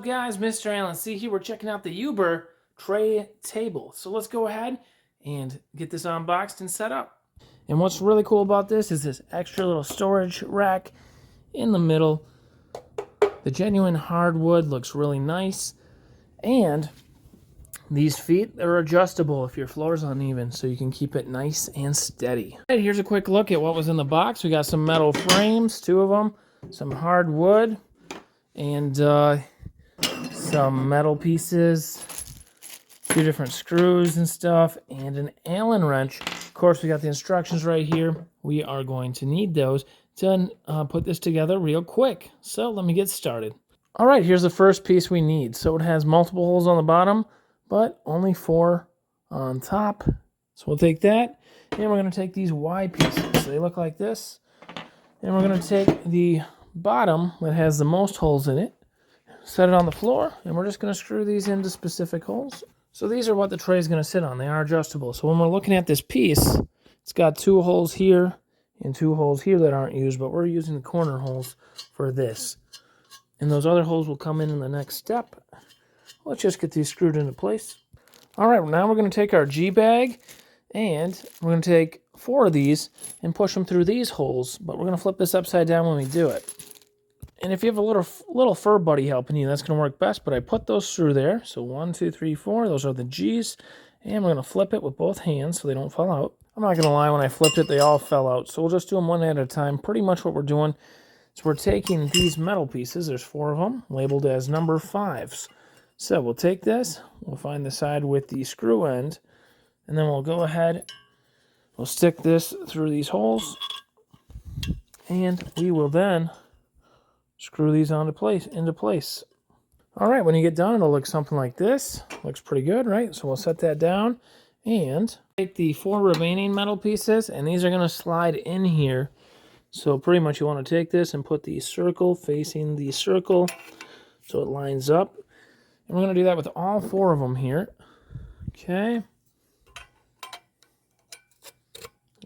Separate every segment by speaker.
Speaker 1: Guys, Mr. Allen C here. We're checking out the Yoobure tray table. So let's go ahead and get this unboxed and set up. And what's really cool about this is this extra little storage rack in the middle. The genuine hardwood looks really nice. And these feet are adjustable if your floor's uneven, so you can keep it nice and steady. All right, here's a quick look at what was in the box. We got some metal frames, 2 of them, some hardwood, and some metal pieces, 2 different screws and stuff, and an Allen wrench. Of course, we got the instructions right here. We are going to need those to put this together real quick. So let me get started. All right, here's the first piece we need. So it has multiple holes on the bottom, but only 4 on top. So we'll take that, and we're going to take these Y pieces. They look like this. And we're going to take the bottom that has the most holes in it, set it on the floor, and we're just going to screw these into specific holes. So these are what the tray is going to sit on. They are adjustable. So when we're looking at this piece, it's got 2 holes here and 2 holes here that aren't used, but we're using the corner holes for this. And those other holes will come in the next step. Let's just get these screwed into place. All right, now we're going to take our G-bag, and we're going to take 4 of these and push them through these holes, but we're going to flip this upside down when we do it. And if you have a little fur buddy helping you, that's going to work best, but I put those through there. So 1, 2, 3, 4, those are the G's, and we're going to flip it with both hands so they don't fall out. I'm not going to lie, when I flipped it, they all fell out, so we'll just do them one at a time. Pretty much what we're doing is we're taking these metal pieces, there's 4 of them, labeled as number 5s. So we'll take this, we'll find the side with the screw end, and then we'll go ahead, we'll stick this through these holes, and we will then screw these into place. All right, when you get done, it'll look something like this. Looks pretty good, right? So we'll set that down, and take the 4 remaining metal pieces, and these are going to slide in here. So pretty much you want to take this and put the circle facing the circle so it lines up. And we're going to do that with all 4 of them here. Okay.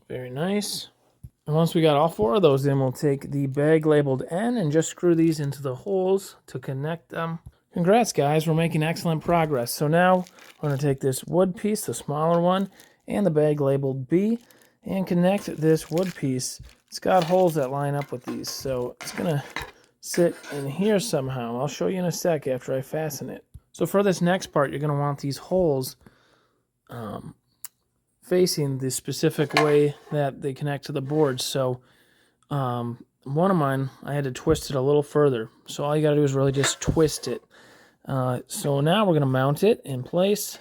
Speaker 1: Very nice. And once we got all 4 of those, then we'll take the bag labeled N and just screw these into the holes to connect them. Congrats, guys. We're making excellent progress. So now we're going to take this wood piece, the smaller one, and the bag labeled B, and connect this wood piece. It's got holes that line up with these, so it's going to sit in here somehow. I'll show you in a sec after I fasten it. So for this next part, you're going to want these holes facing the specific way that they connect to the board. So one of mine, I had to twist it a little further. So all you got to do is really just twist it. So now we're going to mount it in place.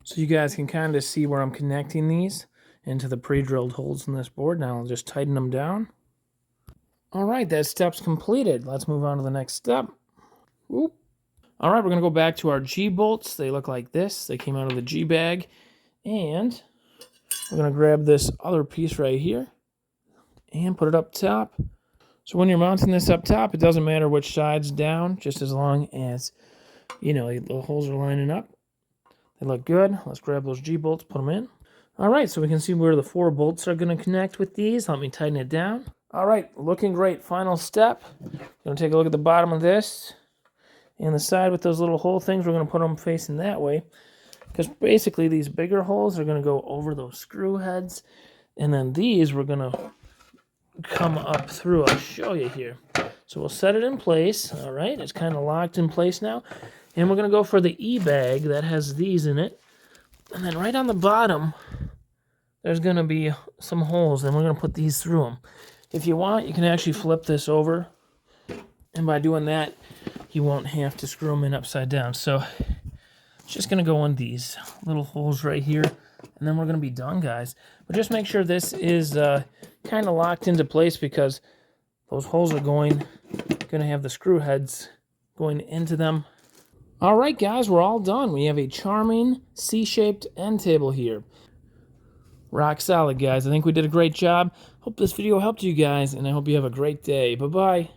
Speaker 1: So you guys can kind of see where I'm connecting these into the pre-drilled holes in this board. Now I'll just tighten them down. All right, that step's completed. Let's move on to the next step. Whoop. All right, we're going to go back to our G-bolts. They look like this. They came out of the G-bag. And we're going to grab this other piece right here and put it up top. So when you're mounting this up top, it doesn't matter which side's down, just as long as, you know, the holes are lining up. They look good. Let's grab those G-bolts, put them in. All right, so we can see where the 4 bolts are going to connect with these. Let me tighten it down. All right, looking great. Final step. Going to take a look at the bottom of this. And the side with those little hole things, we're going to put them facing that way. Because basically these bigger holes are going to go over those screw heads. And then these we're going to come up through. I'll show you here. So we'll set it in place. All right, it's kind of locked in place now. And we're going to go for the E-bag that has these in it. And then right on the bottom, there's going to be some holes. And we're going to put these through them. If you want, you can actually flip this over. And by doing that, you won't have to screw them in upside down. So it's just going to go in these little holes right here. And then we're going to be done, guys. But just make sure this is kind of locked into place, because those holes are going to have the screw heads going into them. All right, guys, we're all done. We have a charming C-shaped end table here. Rock solid, guys. I think we did a great job. Hope this video helped you guys, and I hope you have a great day. Bye-bye.